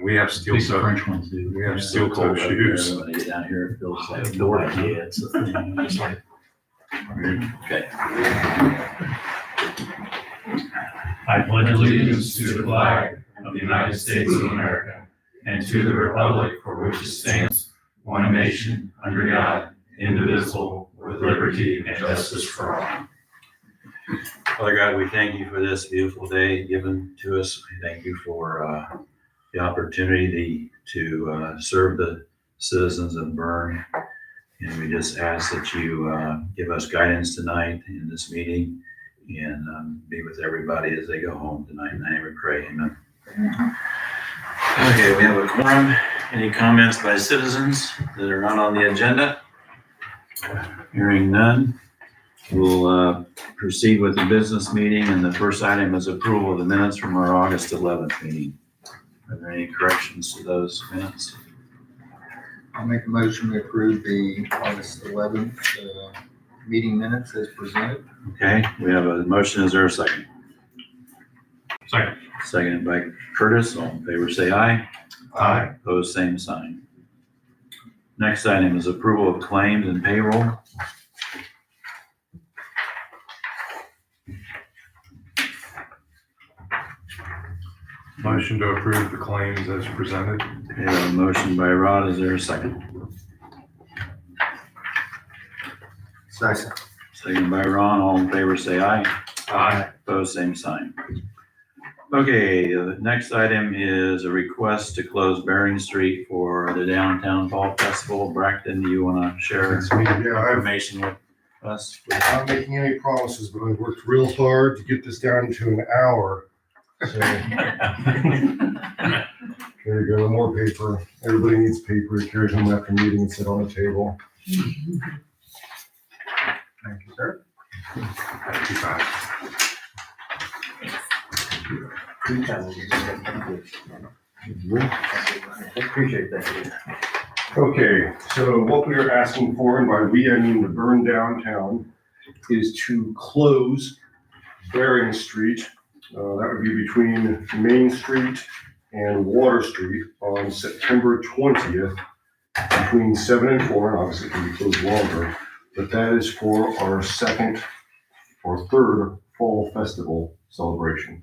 We have steel The toe. French ones do. We have steel toe shoes. When I get down here, it feels like No idea. It's It's like, okay. I pledge allegiance to the flag of the United States of America and to the republic for which it stands, one nation, under God, indivisible, with liberty and justice for all. Father God, we thank you for this beautiful day given to us. We thank you for the opportunity to serve the citizens of Berne. And we just ask that you give us guidance tonight in this meeting and be with everybody as they go home tonight. In thy name we pray, amen. Okay, we have a quorum. Any comments by citizens that are not on the agenda? Hearing none, we'll proceed with the business meeting, and the first item is approval of the minutes from our August 11th meeting. Are there any corrections to those minutes? I'll make a motion to approve the August 11th meeting minutes as presented. Okay, we have a motion. Is there a second? Second. Seconded by Curtis. All in favor say aye. Aye. Opposed, same sign. Next item is approval of claims and payroll. Motion to approve the claims as presented. Okay, we have a motion by Rod. Is there a second? Second. Seconded by Ron. All in favor say aye. Aye. Opposed, same sign. Okay, the next item is a request to close Berne Street for the Downtown Fall Festival. Braxton, do you want to share It's me. Yeah, I'm information with us? not making any promises, but I've worked real hard to get this down to an hour. So there you go, more paper. Everybody needs paper to carry home after meeting and sit on the table. Thank you, sir. Too fast. Appreciate that. Okay, so what we are asking for, and by we I mean the Berne downtown, is to close Bering Street. That would be between Main Street and Water Street on September 20th, between 7 and 4, and obviously it can be closed longer, but that is for our second or third fall festival celebration.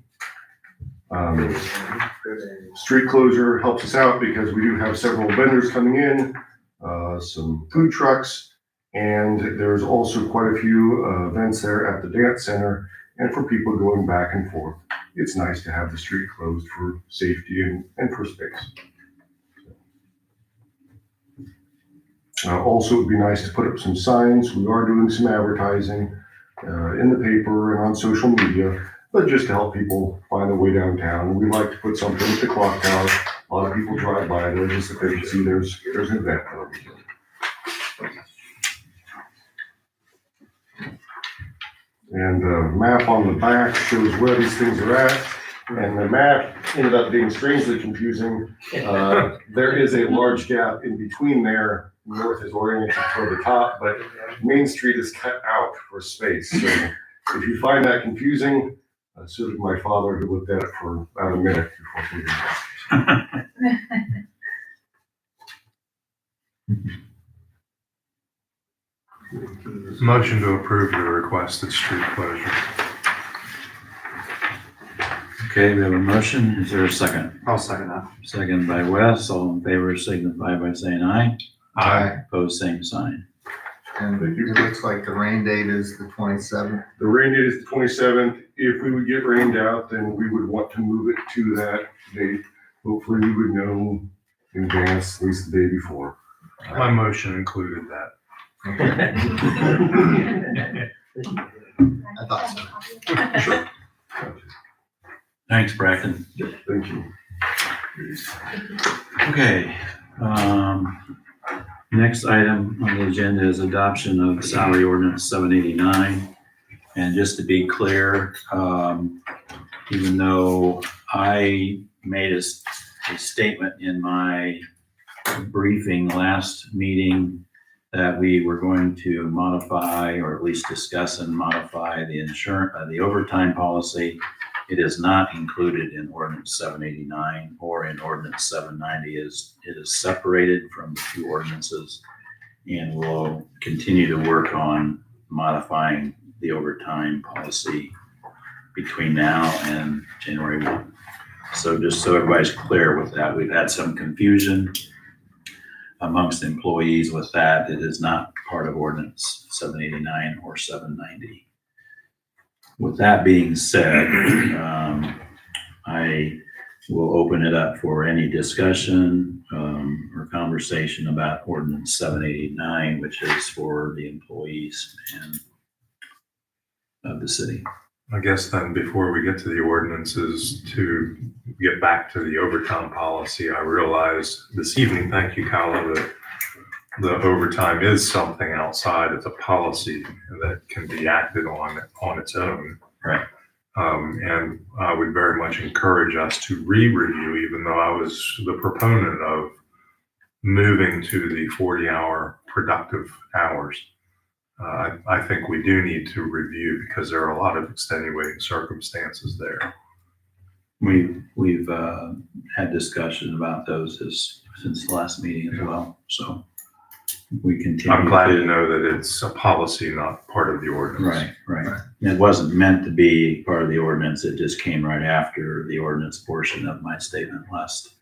Street closure helps us out because we do have several vendors coming in, some food trucks, and there's also quite a few events there at the dance center and for people going back and forth. It's nice to have the street closed for safety and for space. Also, it'd be nice to put up some signs. We are doing some advertising in the paper and on social media, but just to help people find their way downtown. We like to put something at the clock tower. A lot of people drive by there just so they can see there's an event over here. And the map on the back shows where these things are at. And the map ended up being strangely confusing. There is a large gap in between there. North is oriented toward the top, but Main Street is cut out for space. So if you find that confusing, so did my father, who looked at it for about a minute before figuring it out. Motion to approve the requested street closure. Okay, we have a motion. Is there a second? I'll second that. Second by Wes. All in favor signify by saying aye. Opposed, same sign. And it looks like the rain date is the 27th. The rain date is the 27th. If we would get rained out, then we would want to move it to that date. Hopefully we would know in advance, at least the day before. My motion included that. I thought so. Sure. Thanks, Braxton. Thank you. Okay, next item on the agenda is adoption of salary ordinance 789. And just to be clear, even though I made a statement in my briefing last meeting that we were going to modify, or at least discuss and modify the overtime policy, It is not included in ordinance 789 or in ordinance 790. It is separated from the two ordinances, and we'll continue to work on modifying the overtime policy between now and January 1. So just so everybody's clear with that, we've had some confusion amongst employees with that. It is not part of ordinance 789 or 790. With that being said, I will open it up for any discussion or conversation about ordinance 789, which is for the employees and of the city. I guess then before we get to the ordinances, to get back to the overtime policy, I realized this evening, thank you, Kyla, that the overtime is something outside. It's a policy that can be acted on its own. Right. And I would very much encourage us to re-review, even though I was the proponent of moving to the 40-hour productive hours. I think we do need to review because there are a lot of extenuating circumstances there. We've had discussion about those since the last meeting as well. So we continue. I'm glad to know that it's a policy, not part of the ordinance. Right. It wasn't meant to be part of the ordinance. It just came right after the ordinance portion of my statement last.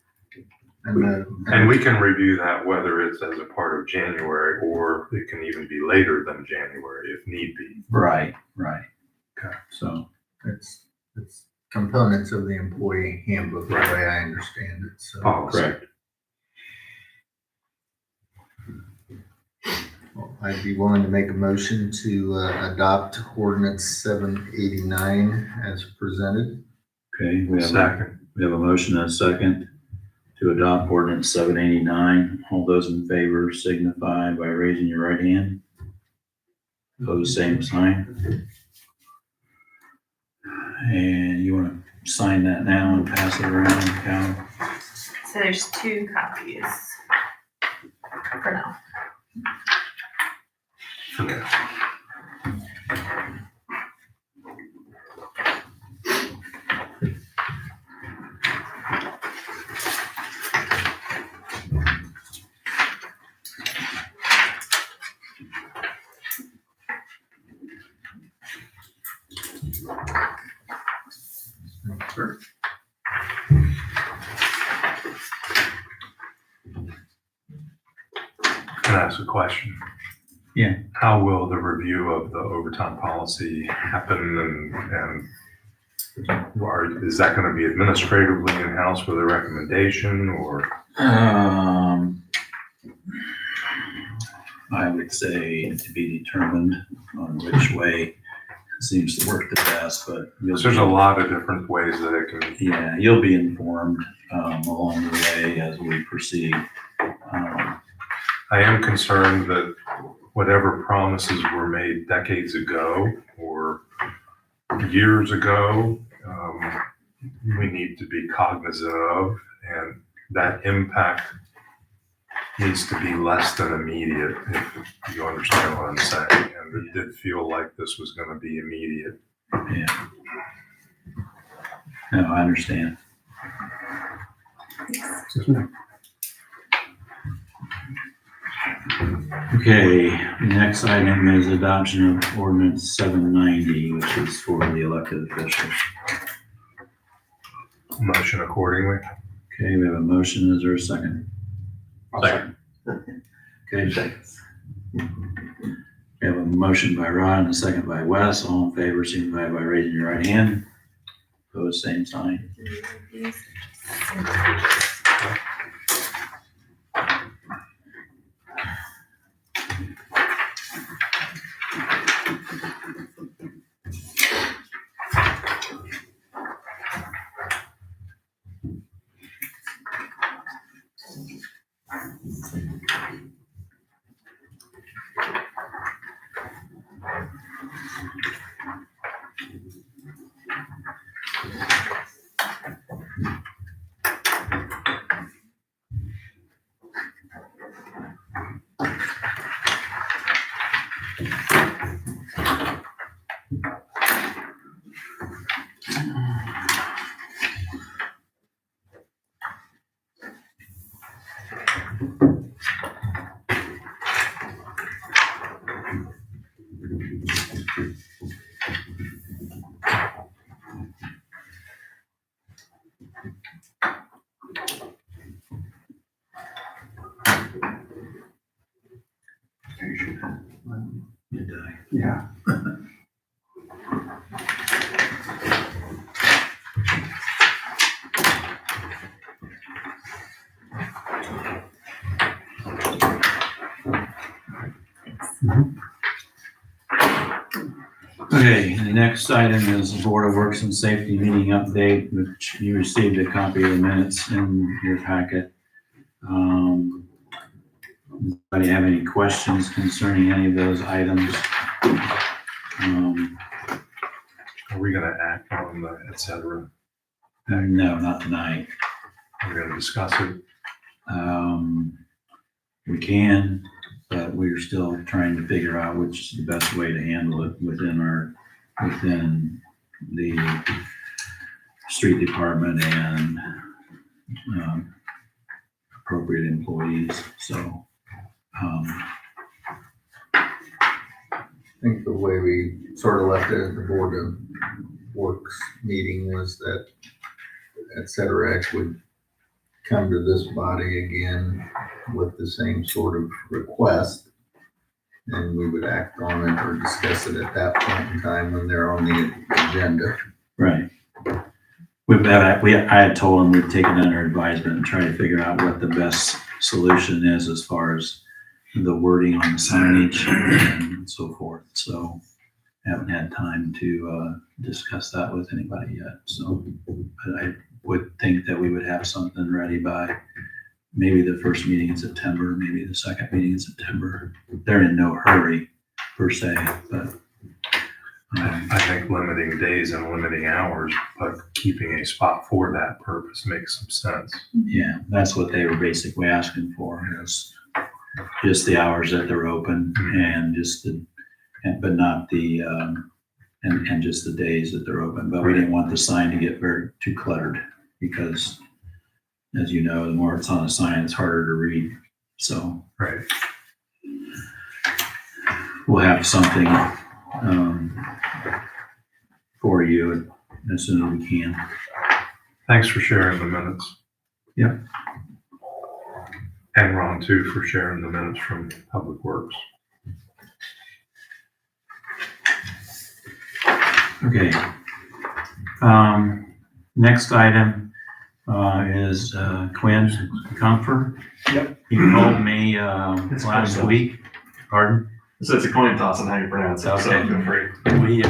And we can review that whether it's as a part of January or it can even be later than January if need be. Right. Okay. So It's components of the employee handbook, the Right. way I understand it, so. Policy. correct. Well, I'd be willing to make a motion to adopt ordinance 789 as presented. Okay. We have Second. a motion and a second to adopt ordinance 789. All those in favor signify by raising your right hand. Opposed, same sign. And you want to sign that now and pass it around, Cal? So there's 2 copies for now. Sure. Can I ask a question? Yeah. How will the review of the overtime policy happen is that going to be administratively in-house with a recommendation or? I would say to be determined on which way seems to work the best, but There's a lot of different ways that it can. yeah, you'll be informed along the way as we proceed. I am concerned that whatever promises were made decades ago or years ago, we need to be cognizant of, and that impact needs to be less than immediate, if you understand what I'm saying. And it did feel like this was going to be immediate. Yeah. No, I understand. Okay, next item is adoption of ordinance 790, which is for the elected officials. Motion accordingly. Okay, we have a motion. Is there a second? Second. Okay, seconds. We have a motion by Rod and a second by Wes. All in favor, signify by raising your right hand. Opposed, same sign. You die. Yeah. Okay, the next item is the Board of Works and Safety meeting update, which you received a copy of the minutes in your packet. Anybody have any questions concerning any of those items? Are we gonna act on the et cetera? No, not tonight. We're gonna discuss it. We can, but we're still trying to figure out which is the best way to handle it within the street department and appropriate employees. So, I think the way we sort of left it at the Board of Works meeting was that et cetera X would come to this body again with the same sort of request. And we would act on it or discuss it at that point in time when they're on the agenda. right. I had told them we'd take it under advisement and try to figure out what the best solution is as far as the wording on the signage and so forth. So haven't had time to discuss that with anybody yet. So, but I would think that we would have something ready by maybe the first meeting in September, maybe the second meeting in September. They're in no hurry per se, but I think limiting days and limiting hours, but keeping a spot for that purpose makes some sense. yeah, that's what they were basically asking for, is just the hours that they're open and but not the, and just the days that they're open. But we didn't want the sign to get too cluttered because, as you know, the more it's on a sign, it's harder to read. So Right. we'll have something for you as soon as we can. Thanks for sharing the minutes. Yep. And Ron too for sharing the minutes from Public Works. Okay. Next item is Quinn Comfort. Yep. He called me It's last Quinn. week. Pardon? So it's a coin toss on how you pronounce it, so Okay. feel free. We,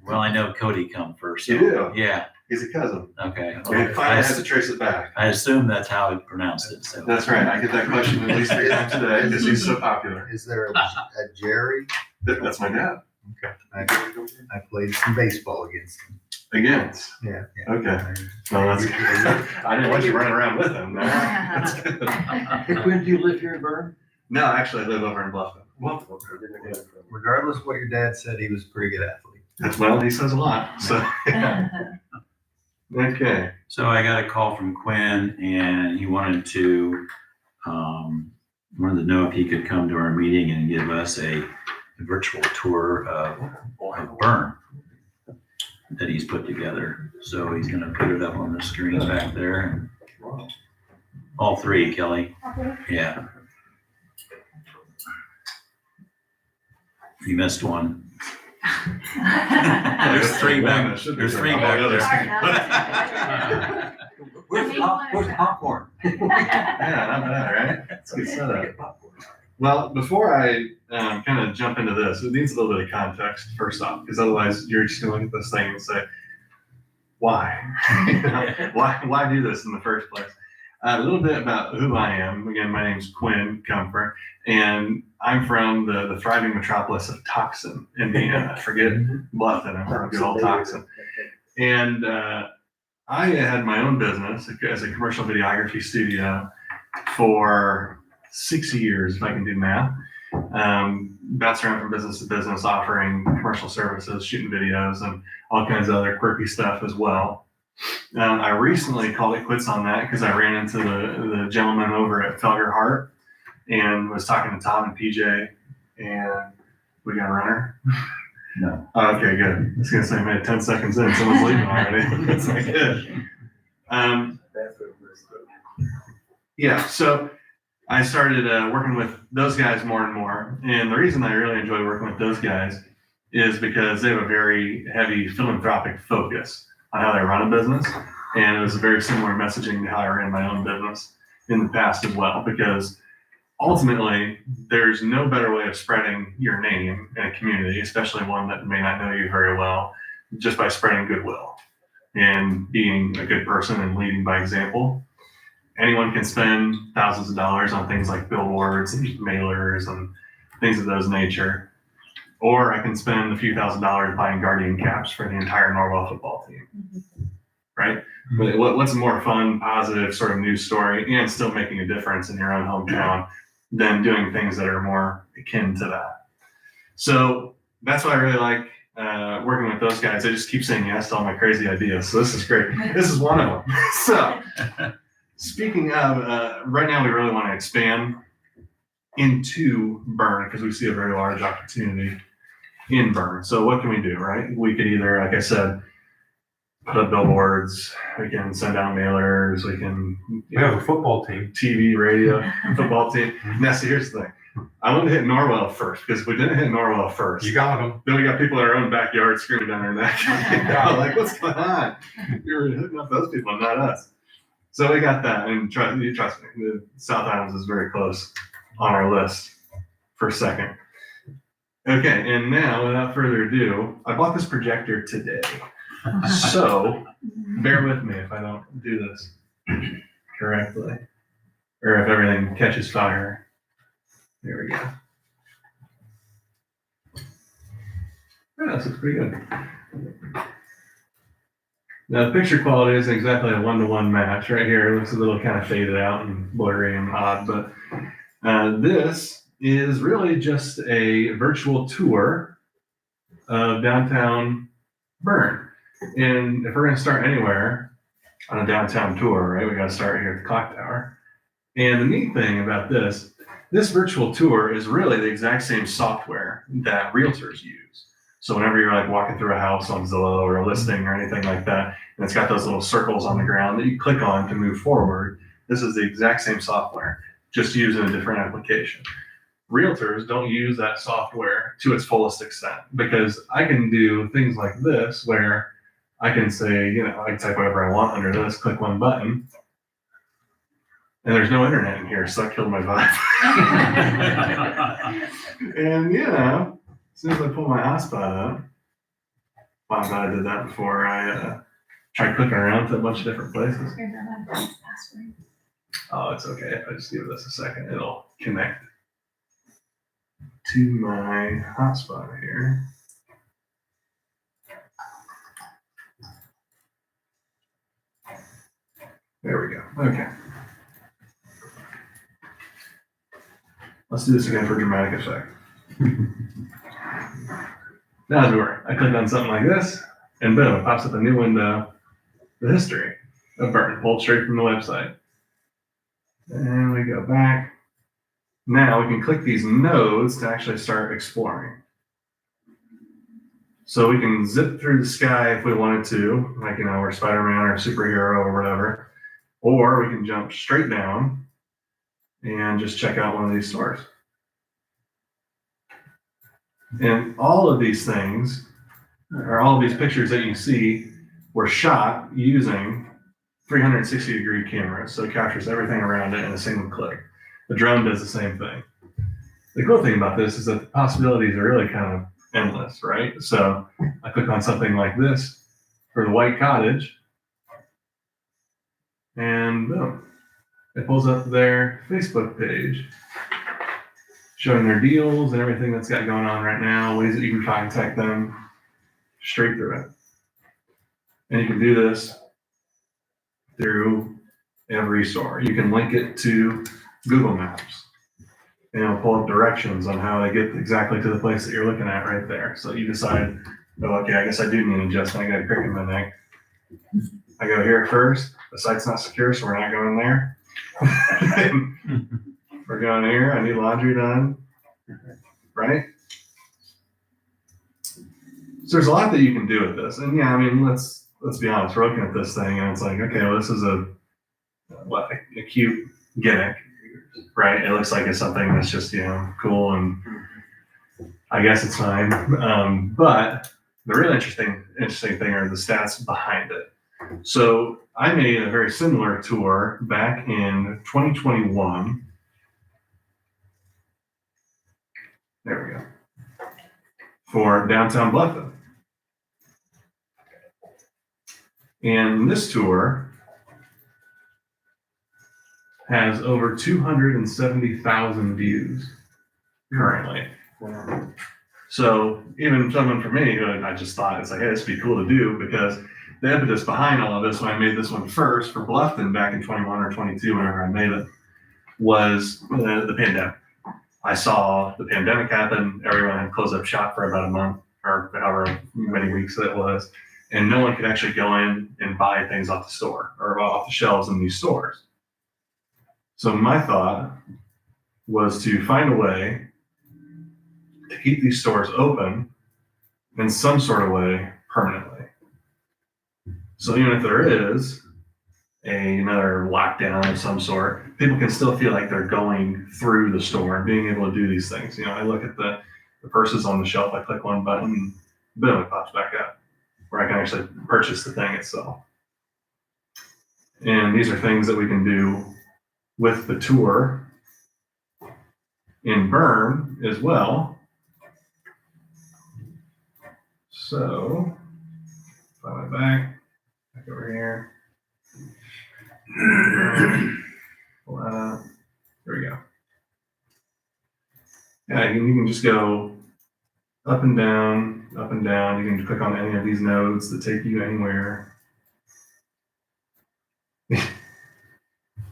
well, I know Cody Comfort. So, You do? yeah. He's a cousin. Okay. We finally had to trace it back. I assume that's how he pronounced it. So That's right. I get that question at least 3 times a day because he's so popular. Is there a Jerry? That's my dad. I played some baseball against him. Against. Yeah. Okay. Well, that's good. I didn't want you running around with him. No. That's good. Hey, Quinn, do you live here in Berne? No, actually, I live over in Bluffton. Regardless of what your dad said, he was a pretty good athlete. Well, he says a lot. So, okay. So I got a call from Quinn and he wanted to know if he could come to our meeting and give us a virtual tour of Berne that he's put together. So he's gonna put it up on the screen back there. All three, Kelly. Yeah. You missed one. There's three back. There's three back there. Where's the popcorn? Yeah, not bad, right? That's a good setup. Well, before I kind of jump into this, it needs a little bit of context first off, because otherwise you're just going to look at this thing and say, why? Why do this in the first place? A little bit about who I am. Again, my name's Quinn Comfort, and I'm from the thriving metropolis of Tucson, Indiana. Forget Bluffton, I'm from good old Tucson. And I had my own business as a commercial videography studio for 6 years, if I can do math. Bounced around from business to business, offering commercial services, shooting videos, and all kinds of other quirky stuff as well. I recently called it quits on that because I ran into the gentleman over at Felger Hart and was talking to Tom and PJ, and we got a runner. No. Okay, good. I was gonna say, man, 10 seconds in, someone's leaving already. That's not good. Yeah, so I started working with those guys more and more. And the reason I really enjoy working with those guys is because they have a very heavy philanthropic focus on how they run a business. And it was a very similar messaging to how I ran my own business in the past as well, because ultimately, there's no better way of spreading your name in a community, especially one that may not know you very well, just by spreading goodwill and being a good person and leading by example. Anyone can spend thousands of dollars on things like billboards and mailers and things of those nature. Or I can spend a few $1,000s buying Guardian caps for the entire Norwell football team, right? But what's a more fun, positive sort of news story and still making a difference in your own hometown than doing things that are more akin to that? So that's why I really like working with those guys. They just keep saying yes to all my crazy ideas. So this is great. This is one of them. So speaking of, right now we really want to expand into Berne because we see a very large opportunity in Berne. So what can we do, right? We could either, like I said, put up billboards, we can send out mailers, we can We have a football team. TV, radio, football team. Now, see, here's the thing. I wanted to hit Norwell first because if we didn't hit Norwell first, You got them. then we got people in our own backyard screaming down our neck. Like, what's going on? You're hitting up those people, not us. So we got that, and trust me, the South Islands is very close on our list for second. Okay, and now, without further ado, I bought this projector today. So, bear with me if I don't do this correctly, or if everything catches fire. There we go. Yeah, this looks pretty good. Now, the picture quality isn't exactly a 1-to-1 match. Right here, it looks a little kind of faded out and blurry and odd, but this is really just a virtual tour of downtown Berne. And if we're going to start anywhere on a downtown tour, right, we got to start here at the clock tower. And the neat thing about this virtual tour is really the exact same software that realtors use. So whenever you're like walking through a house on Zillow or a listing or anything like that, and it's got those little circles on the ground that you click on to move forward, this is the exact same software, just used in a different application. Realtors don't use that software to its fullest extent because I can do things like this where I can say, I can type whatever I want under this, click one button, and there's no internet in here, so that killed my vibe. And as soon as I pull my hotspot up, I'm glad I did that before I tried clicking around to a bunch of different places. Oh, it's okay. If I just give this a second, it'll connect to my hotspot here. There we go. Okay. Let's do this again for dramatic effect. Now as we were, I clicked on something like this, and boom, it pops up a new window, the history of Berne, pulled straight from the website. And we go back. Now we can click these nodes to actually start exploring. So we can zip through the sky if we wanted to, like, we're Spider-Man or a superhero or whatever. Or we can jump straight down and just check out one of these stores. And all of these things, or all of these pictures that you see, were shot using 360-degree cameras. So it captures everything around it in a single click. The drone does the same thing. The cool thing about this is that the possibilities are really kind of endless, right? So I click on something like this for the White Cottage, and boom, it pulls up their Facebook page, showing their deals and everything that's got going on right now, ways that you can contact them, straight through it. And you can do this through every store. You can link it to Google Maps, and it'll pull up directions on how to get exactly to the place that you're looking at right there. So you decide, oh, okay, I guess I do need an adjustment. I got a crick in my neck. I go here first. The site's not secure, so we're not going there. We're going here. I need laundry done. Right? So there's a lot that you can do with this. And yeah, I mean, let's be honest. We're looking at this thing and it's like, okay, well, this is a cute gimmick, right? It looks like it's something that's just, cool, and I guess it's fine. But the real interesting thing are the stats behind it. So I made a very similar tour back in 2021. There we go. For downtown Bluffton. And this tour has over 270,000 views currently. So even someone for me, who I just thought it's like, hey, this would be cool to do, because the impetus behind all of this, when I made this one first for Bluffton back in 21 or 22, whenever I made it, was the pandemic. I saw the pandemic happen. Everyone had closed up shop for about a month or however many weeks that was. And no one could actually go in and buy things off the store or off the shelves in these stores. So my thought was to find a way to keep these stores open in some sort of way permanently. So even if there is another lockdown of some sort, people can still feel like they're going through the store and being able to do these things. I look at the purses on the shelf, I click one button, and boom, it pops back up, where I can actually purchase the thing itself. And these are things that we can do with the tour in Berne as well. So, if I went back over here. Pull that up. There we go. Yeah, you can just go up and down, up and down. You can click on any of these nodes that take you anywhere.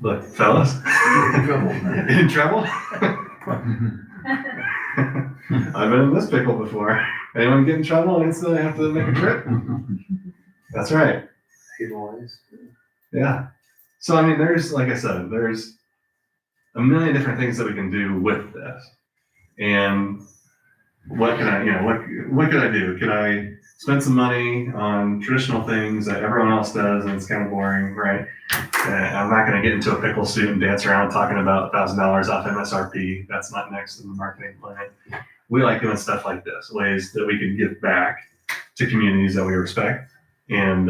Look, fellas. In trouble? I've been in this pickle before. Anyone get in trouble and instantly have to make a trip? That's right. Yeah. So, I mean, there's, like I said, there's a million different things that we can do with this. And what can what could I do? Could I spend some money on traditional things that everyone else does and it's kind of boring, right? I'm not going to get into a pickle suit and dance around talking about $1,000 off MSRP. That's not next in the marketing plan. We like doing stuff like this, ways that we can give back to communities that we respect and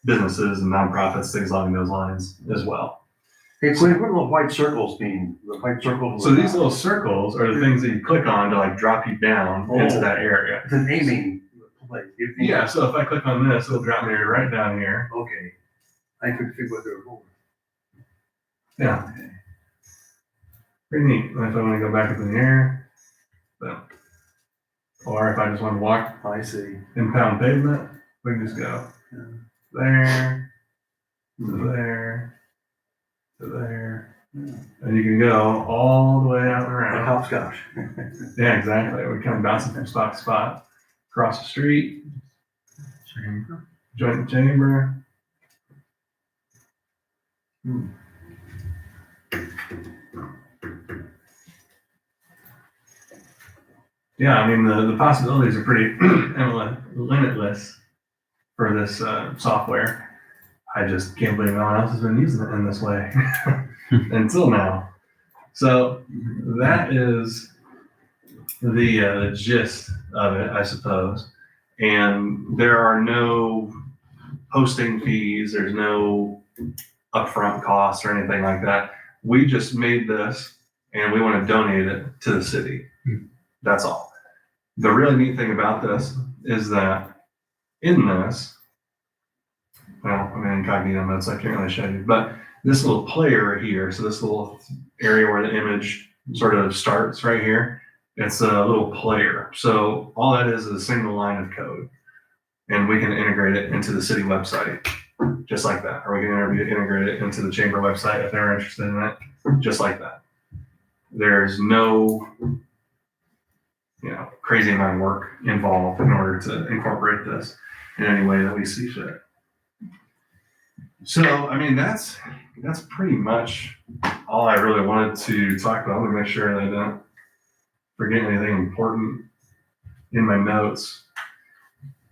businesses and nonprofits, things along those lines as well. Hey, Quinn, what do the white circles mean? The white circles. So these little circles are the things that you click on to like drop you down into that area. It's an aiming place. Yeah, so if I click on this, it'll drop me right down here. Okay. I could figure what they're for. Yeah. Pretty neat. And if I want to go back up in the air, boom. Or if I just want to walk I see. impound pavement, we can just go there, to there, to there. And you can go all the way out and Like around. hopscotch. Yeah, exactly. We come bouncing from spot to spot, across the street, join the chamber. Yeah, I mean, the possibilities are pretty limitless for this software. I just can't believe no one else has been using it in this way until now. So that is the gist of it, I suppose. And there are no hosting fees, there's no upfront costs or anything like that. We just made this and we want to donate it to the city. That's all. The really neat thing about this is that in this, well, I'm in incognito mode, so I can't really show you, but this little player here, so this little area where the image sort of starts right here, it's a little player. So all that is a single line of code. And we can integrate it into the city website, just like that. Or we can integrate it into the chamber website if they're interested in it, just like that. There's no crazy amount of work involved in order to incorporate this in any way that we see fit. So, I mean, that's pretty much all I really wanted to talk about. I'm gonna make sure that I don't forget anything important in my notes.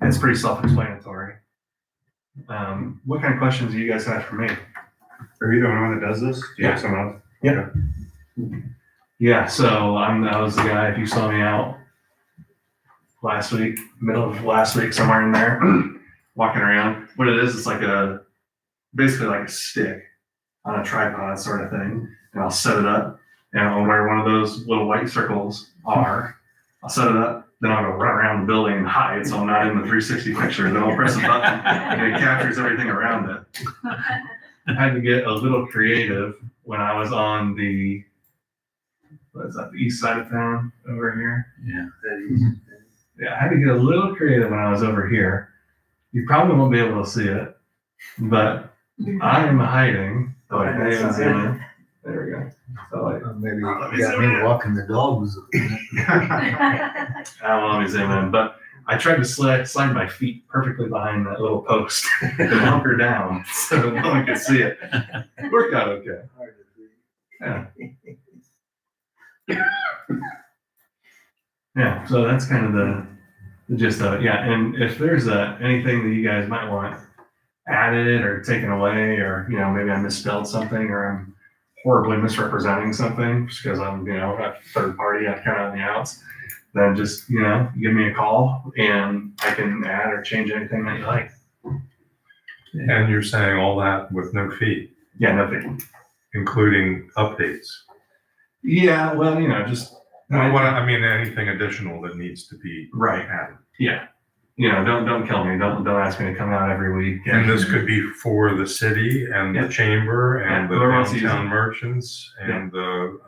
It's pretty self-explanatory. What kind of questions do you guys have for me? Are you the only one that does this? Do you have someone else? Yeah. Yeah, so I was the guy, if you saw me out last week, middle of last week, somewhere in there, walking around. What it is, it's like basically like a stick on a tripod sort of thing. And I'll set it up, and I'll where one of those little white circles are. I'll set it up, then I'll go run around the building and hide, so I'm not in the 360 picture. Then I'll press a button, and it captures everything around it. I had to get a little creative when I was on the, what is that, the east side of town over here? Yeah. Yeah, I had to get a little creative when I was over here. You probably won't be able to see it, but I am hiding. So I can't even zoom in. There we go. So Maybe you let me got zoom me in. walking the dogs. I won't let me zoom in, but I tried to slide my feet perfectly behind that little post and hunker down so no one could see it. Worked out okay. Yeah. Yeah, so that's kind of the gist of it. Yeah, and if there's anything that you guys might want added or taken away, or maybe I misspelled something, or I'm horribly misrepresenting something just because I'm a third party, I'm kind of on the outs, then just give me a call and I can add or change anything that you like. And you're saying all that with no fee, Yeah, nothing. including updates. Yeah, well, just I mean, anything additional that needs to be right. added. Yeah. Don't kill me. Don't ask me to come out every week. And this could be for the city and Yeah. the chamber and the Whoever wants to use downtown it. merchants and the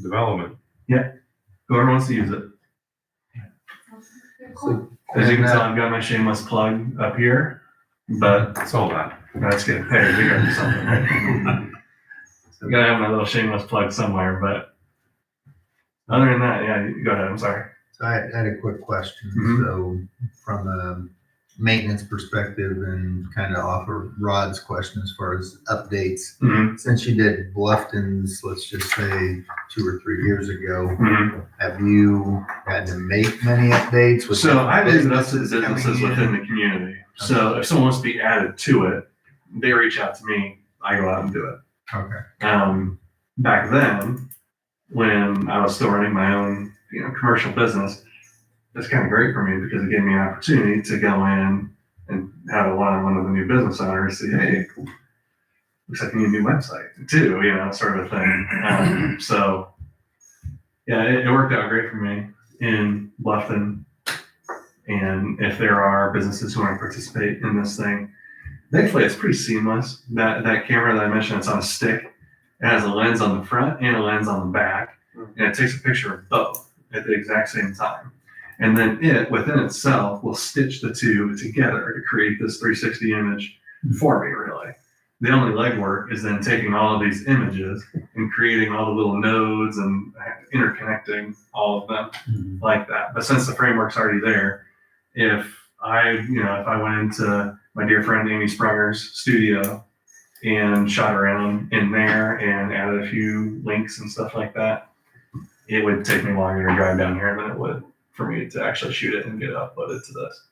development. Whoever wants to use it. So, As you can and, tell, I've got my shameless plug up here, but It's all that. that's good. Hey, we gotta do something, right? I gotta have my little shameless plug somewhere, but other than that, yeah, go ahead. I'm sorry. So I had a quick question. Mhm. So from a maintenance perspective and kind of offer Rod's question as far as updates, Mhm. since you did Bluffton's, let's just say 2 or 3 years ago, Mhm. have you had to make many updates? with So I leave it up to businesses businesses coming in? within the community. So if someone wants to be added to it, they reach out to me. I go out and do it. Okay. Back then, when I was still running my own, commercial business, it's kind of great for me because it gave me an opportunity to go in and have a one-on-one with a new business owner, see, hey, looks like you need a new website too, sort of a thing. So yeah, it worked out great for me in Bluffton. And if there are businesses who want to participate in this thing, thankfully it's pretty seamless. That camera that I mentioned, it's on a stick. It has a lens on the front and a lens on the back, and it takes a picture of both at the exact same time. And then it, within itself, will stitch the two together to create this 360 image for me, really. The only legwork is then taking all of these images and creating all the little nodes and interconnecting all of them like that. But since the framework's already there, if I went into my dear friend Amy Sprunger's studio and shot around in there and added a few links and stuff like that, it would take me longer to drive down here than it would for me to actually shoot it and get it uploaded to this.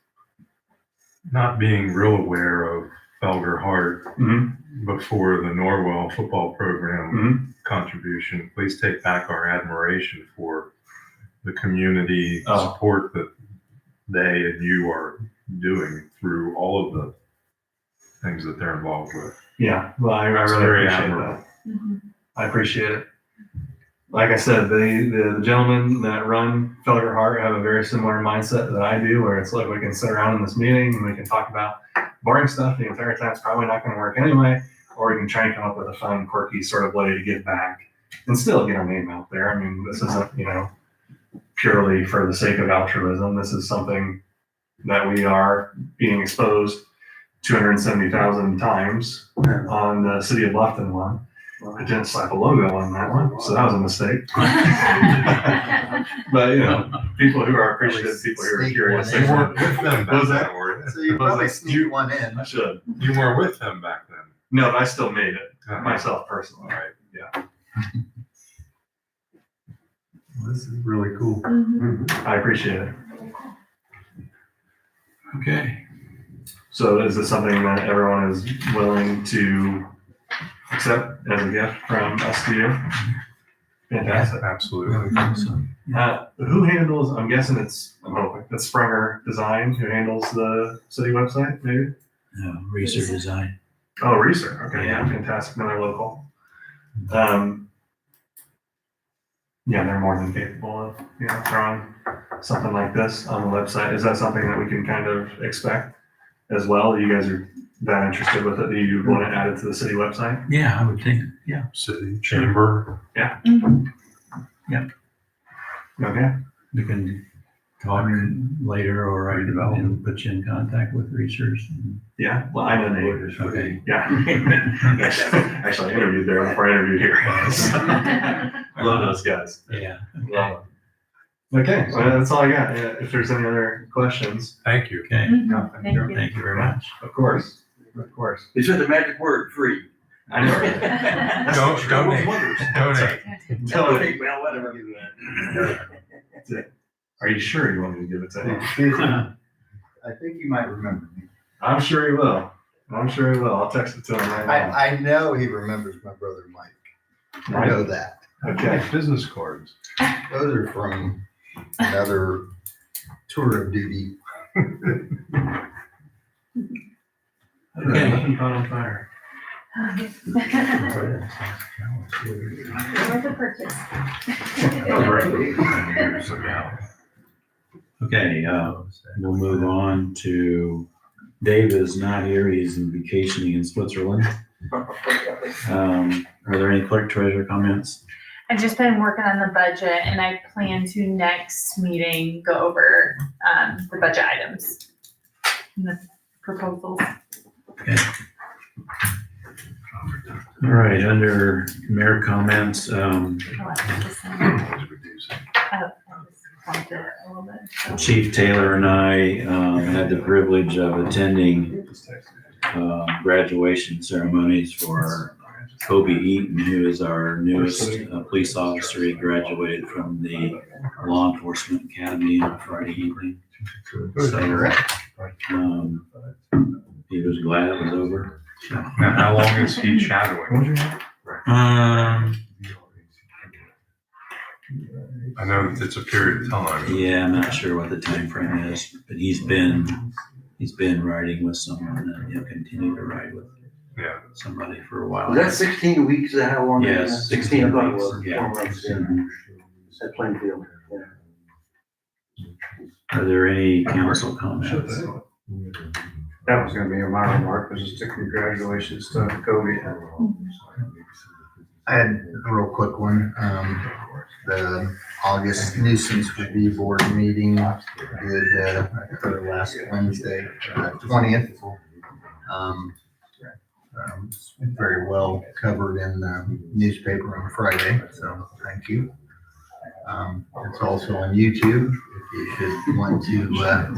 Not being real aware of Felger Hart Mm-hmm. before the Norwell football program Mm-hmm. contribution, please take back our admiration for the community Oh. support that they and you are doing through all of the things that they're involved with. Yeah, well, I It's really very appreciate admirable. that. I appreciate it. Like I said, the gentlemen that run Felger Hart have a very similar mindset that I do, where it's like we can sit around in this meeting and we can talk about boring stuff the entire time. It's probably not going to work anyway, or we can try and come up with a fun, quirky sort of way to give back and still get our name out there. I mean, this isn't, purely for the sake of altruism. This is something that we are being exposed 270,000 times on the City of Bluffton one. I didn't slap a logo on that one, so that was a mistake. But people who are appreciative, people who are curious. They weren't with them What was that? word. So you probably sneaked one in. I should. You weren't with him back then. No, but I still made it Uh-huh. myself personally. All right. Yeah. Well, this is really cool. I appreciate it. Okay. So is this something that everyone is willing to accept as a gift from us to you? Fantastic. Absolutely. Who handles, I'm guessing it's Springer Design who handles the city website, maybe? No, research design. Oh, Research. Okay, yeah, Yeah. fantastic. Another local. Yeah, they're more than capable of, throwing something like this on the website. Is that something that we can kind of expect as well? You guys are that interested with it that you want to add it to the city website? Yeah, I would think. Yeah. City chamber. Okay. We can talk later or I can put you in contact with research. Yeah. Well, I know Nate. Okay. Yeah. Actually, I interviewed there before I interviewed here. I love those guys. Yeah. Love them. Okay, well, that's all I got. If there's any other questions, Thank you. Okay. Thank you. Thank you very much. of course. Of course. They said the magic word, free. I know. Don't donate. Donate. Totally. Well, whatever. Are you sure you want me to give it to him? Excuse me. I think you might remember me. I'm sure he will. I'm sure he will. I'll text it to him right now. I know he remembers my brother Mike. I know that. Okay. Business cards. Those are from another tour of duty. Okay. Nothing caught on fire. Years ago. Okay, we'll move on to, Dave is not here. He's in vacationing in Switzerland. Are there any clerk treasurer comments? I've just been working on the budget and I plan to next meeting go over the budget items and the proposals. All right, under mayor comments, Oh, I just wanted it a little bit, so. Chief Taylor and I had the privilege of attending graduation ceremonies for Kobe Eaton, who is our newest police officer. He graduated from the Law Enforcement Academy on Friday evening. So he was glad it was over. Now, how long is he shadowing? I know that it's a period of time. Yeah, I'm not sure what the time frame is, but he's been riding with someone and he'll continue to ride with Yeah. somebody for a while. Was that 16 weeks? Is that how long? it was? Yes, 16, I thought it weeks, was. yeah. 4 months, yeah. At Plainfield. Yeah. Are there any council comments? That was gonna be my remark, was just a congratulations to Kobe. I had a real quick one. The August nuisance review board meeting did occur last Wednesday, 20th. Very well covered in the newspaper on Friday, so thank you. It's also on YouTube. If you should want to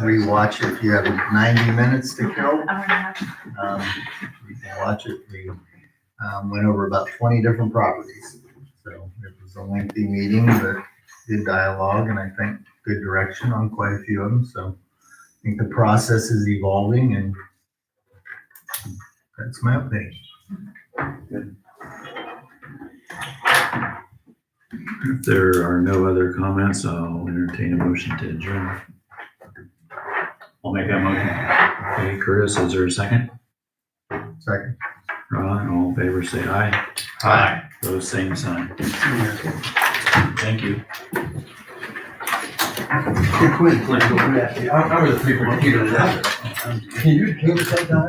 rewatch it, if you have 90 minutes to kill, I'm gonna have you can watch it. We went over about 20 different properties. So it was a lengthy meeting, but good dialogue and I think good direction on quite a few of them. So I think the process is evolving and that's my update. If there are no other comments, I'll entertain a motion to adjourn. I'll make that motion. Okay, Curtis, is there a second? Second. Ron, all in favor, say aye. Aye. Those same sign. Thank you. Good quiz, let's go through that. I remember the 3 computer. Can you change it sometime?